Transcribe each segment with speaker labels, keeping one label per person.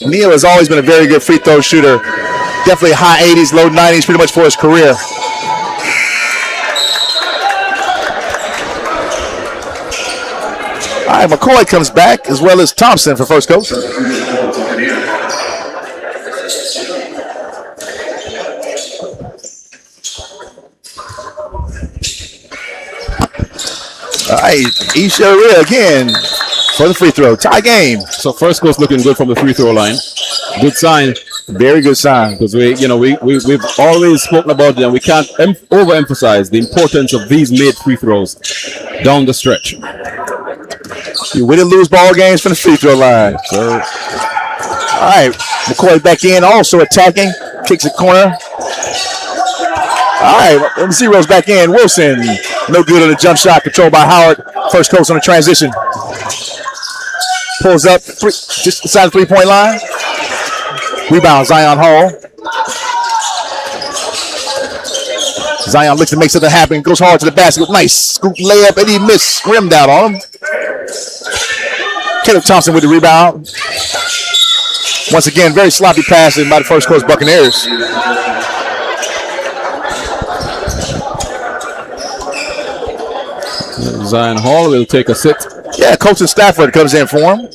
Speaker 1: Neal has always been a very good free throw shooter. Definitely high 80s, low 90s, pretty much for his career. All right, McCoy comes back, as well as Thompson for first coach. All right, Isha again for the free throw. Tie game.
Speaker 2: So first coach looking good from the free throw line. Good sign.
Speaker 1: Very good sign.
Speaker 2: Because we've always spoken about them. We can't overemphasize the importance of these made free throws down the stretch.
Speaker 1: You win and lose ball games from the free throw line. So, all right, McCoy back in, also attacking, kicks the corner. All right, let me see Rose back in. Wilson, no good on the jump shot, controlled by Howard. First coach on the transition. Pulls up, just inside the three-point line. Rebound, Zion Hall. Zion looks to make something happen, goes hard to the basket. Nice scoop layup, and he missed, rimmed out on him. Caleb Thompson with the rebound. Once again, very sloppy passing by the first coach Buccaneers.
Speaker 2: Zion Hall will take a sit.
Speaker 1: Yeah, Colton Stafford comes in for him.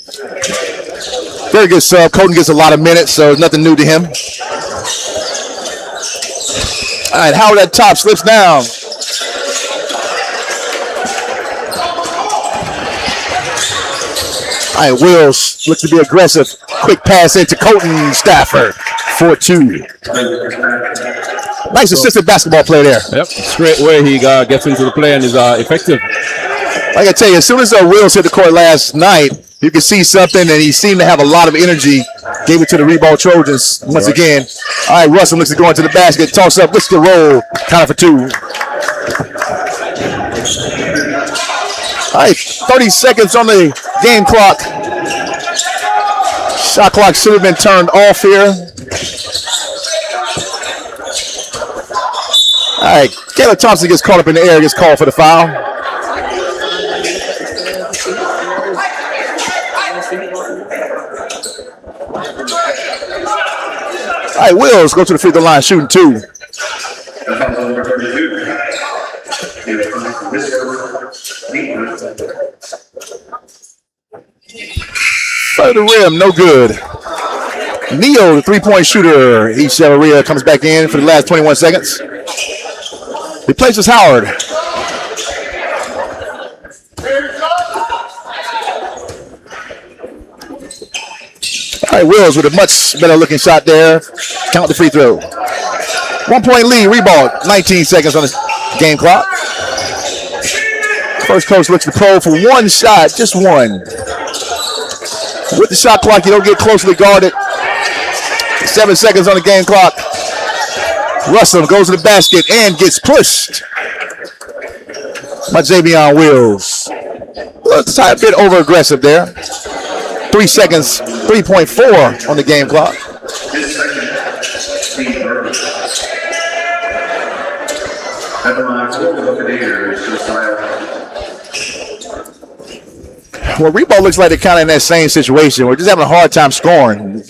Speaker 1: Very good sub. Colton gets a lot of minutes, so it's nothing new to him. All right, Howard at top, slips down. All right, Wills looks to be aggressive. Quick pass into Colton Stafford. 4-2. Nice assistant basketball player there.
Speaker 2: Yep, straight away he gets into the play and is effective.
Speaker 1: Like I tell you, as soon as Wills hit the court last night, you could see something, and he seemed to have a lot of energy. Gave it to the Ribault Trojans once again. All right, Russell looks to go into the basket. Toss up, looks to roll. Counter for two. All right, 30 seconds on the game clock. Shot clock should have been turned off here. All right, Caleb Thompson gets caught up in the air, gets called for the foul. All right, Wills go to the free throw line, shooting two. By the rim, no good. Neal, the three-point shooter. Isha comes back in for the last 21 seconds. Replaces Howard. All right, Wills with a much better looking shot there. Count the free throw. 1 point lead, Ribault. 19 seconds on the game clock. First coach looks to pro for one shot, just one. With the shot clock, you don't get closely guarded. 7 seconds on the game clock. Russell goes to the basket and gets pushed by Javion Wills. A tiny bit over aggressive there. 3 seconds, 3.4 on the game clock. Well, Ribault looks like they're kind of in that same situation. We're just having a hard time scoring.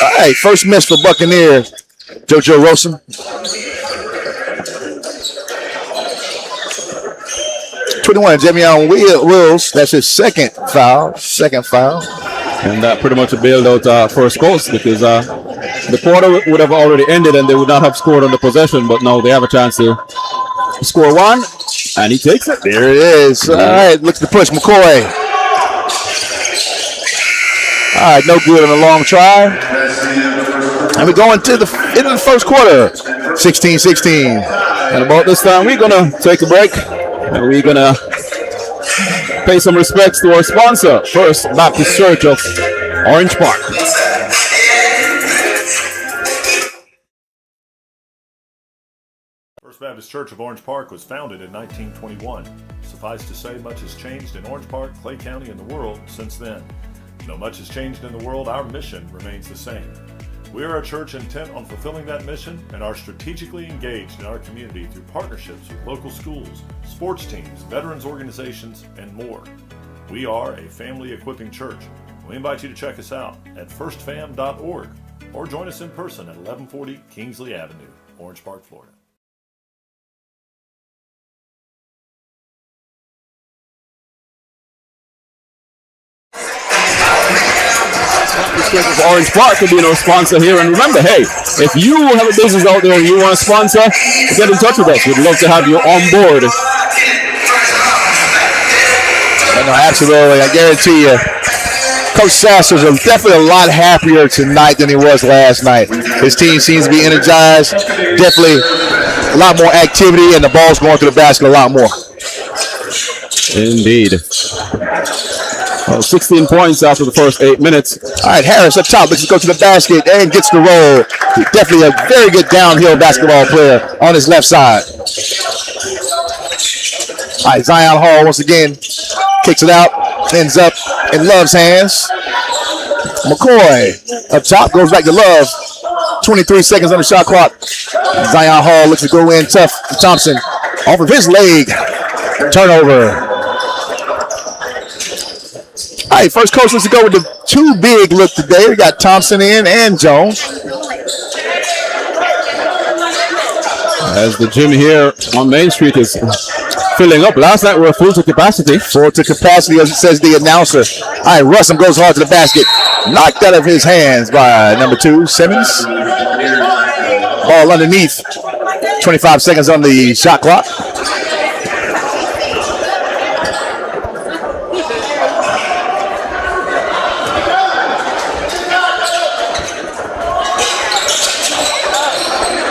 Speaker 1: All right, first miss for Buccaneers. JoJo Rosen. 21, Javion Wills. That's his second foul.
Speaker 2: And that pretty much bailed out first coast because the quarter would have already ended and they would not have scored on the possession, but now they have a chance to score one, and he takes it.
Speaker 1: There it is. All right, looks to push McCoy. All right, no good on a long try. And we're going to the end of the first quarter, 16-16.
Speaker 2: And about this time, we're going to take a break, and we're going to pay some respects to our sponsor, First Baptist Church of Orange Park.
Speaker 3: First Baptist Church of Orange Park was founded in 1921. Suffice to say, much has changed in Orange Park, Clay County, and the world since then. Though much has changed in the world, our mission remains the same. We are a church intent on fulfilling that mission and are strategically engaged in our community through partnerships with local schools, sports teams, veterans organizations, and more. We are a family equipping church. We invite you to check us out at firstfam.org or join us in person at 1140 Kingsley Avenue, Orange Park, Florida.
Speaker 2: Of Orange Park to be our sponsor here. And remember, hey, if you have a business out there and you want to sponsor, get in touch with us. We'd love to have you on board.
Speaker 1: No, absolutely. I guarantee you, Coach Sasser's definitely a lot happier tonight than he was last night. His team seems to be energized. Definitely a lot more activity, and the ball's going to the basket a lot more.
Speaker 2: Indeed. 16 points after the first 8 minutes.
Speaker 1: All right, Harris up top. Let's go to the basket and gets the roll. Definitely a very good downhill basketball player on his left side. All right, Zion Hall once again kicks it out, ends up in Love's hands. McCoy up top, goes back to Love. 23 seconds on the shot clock. Zion Hall looks to go in tough. Thompson off of his leg. Turnover. All right, first coach lets it go with the two big look today. We got Thompson in and Jones.
Speaker 2: As the gym here on Main Street is filling up. Last night we were full to capacity.
Speaker 1: Full to capacity, as it says the announcer. All right, Russell goes hard to the basket. Knocked out of his hands by number 2, Simmons. Ball underneath. 25 seconds on the shot clock.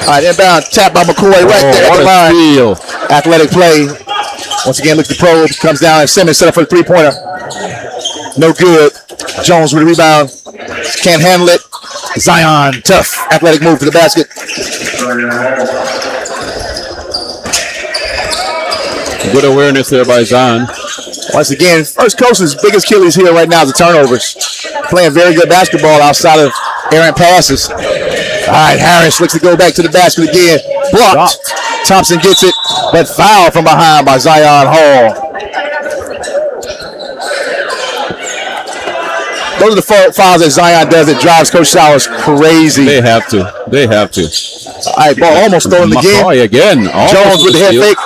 Speaker 1: All right, inbound tap by McCoy right there at the line.
Speaker 2: Steal.
Speaker 1: Athletic play. Once again, looks to probe. Comes down and Simmons set up for the three-pointer. No good. Jones with a rebound. Can't handle it. Zion, tough. Athletic move to the basket.
Speaker 2: Good awareness there by Zion.
Speaker 1: Once again, first coach's biggest Achilles here right now is the turnovers. Playing very good basketball outside of errant passes. All right, Harris looks to go back to the basket again. Blocked. Thompson gets it, but fouled from behind by Zion Hall. Those are the fouls that Zion does that drives Coach Showers crazy.
Speaker 2: They have to. They have to.
Speaker 1: All right, ball almost stolen again. Jones with the head fake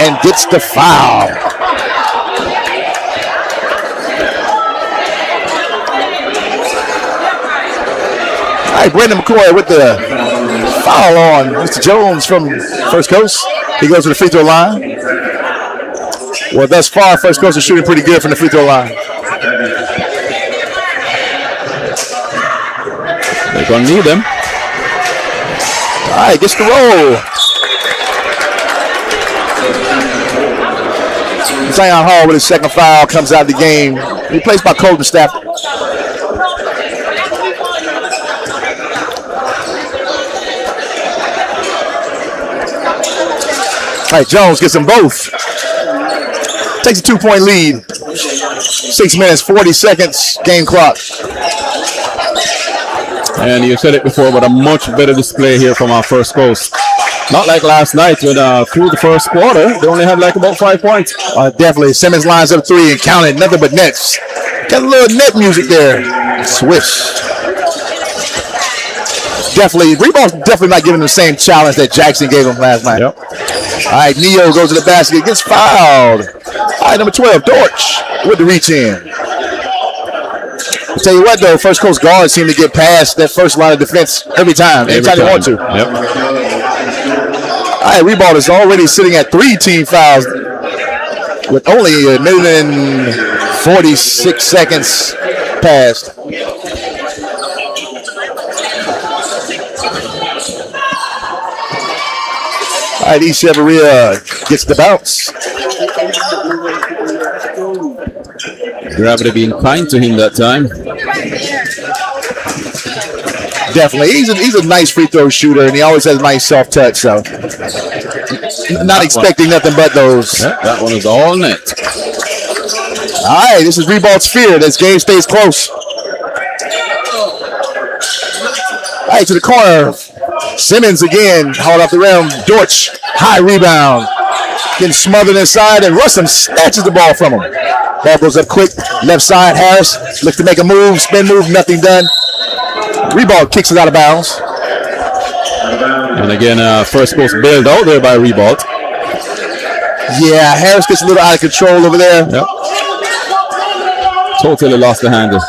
Speaker 1: and gets the foul. All right, Brandon McCoy with the foul on Mr. Jones from First Coast. He goes to the free throw line. Well, thus far, First Coast is shooting pretty good from the free throw line.
Speaker 2: They're going to need them.
Speaker 1: All right, gets the roll. Zion Hall with his second foul comes out of the game. Replaced by Colton Stafford. All right, Jones gets them both. Takes a 2-point lead. 6 minutes, 40 seconds, game clock.
Speaker 2: And you said it before, but a much better display here from our First Coast. Not like last night when through the first quarter, they only had like about 5 points.
Speaker 1: Definitely. Simmons lines up 3 and counted nothing but nets. Got a little net music there. Swish. Definitely. Ribault definitely not giving the same challenge that Jackson gave him last night.
Speaker 2: Yep.
Speaker 1: All right, Neo goes to the basket, gets fouled. All right, number 12, Dortch with the reach in. I'll tell you what, though, First Coast guards seem to get past that first line of defense every time they want to.
Speaker 2: Yep.
Speaker 1: All right, Ribault is already sitting at 3 team fouls with only a minute and 46 seconds passed. All right, Echeverria gets the bounce.
Speaker 2: Gravity being kind to him that time.
Speaker 1: Definitely. He's a nice free throw shooter, and he always has a nice soft touch. So, not expecting nothing but those.
Speaker 2: Yep, that one is all net.
Speaker 1: All right, this is Ribault's fear. This game stays close. Right to the corner. Simmons again, hauled off the rim. Dortch, high rebound. Getting smothered inside, and Rustin snatches the ball from him. Ball goes up quick. Left side, Harris looks to make a move. Spin move, nothing done. Ribault kicks it out of bounds.
Speaker 2: And again, first post bailed out there by Ribault.
Speaker 1: Yeah, Harris gets a little out of control over there.
Speaker 2: Yep. Totally lost the handle.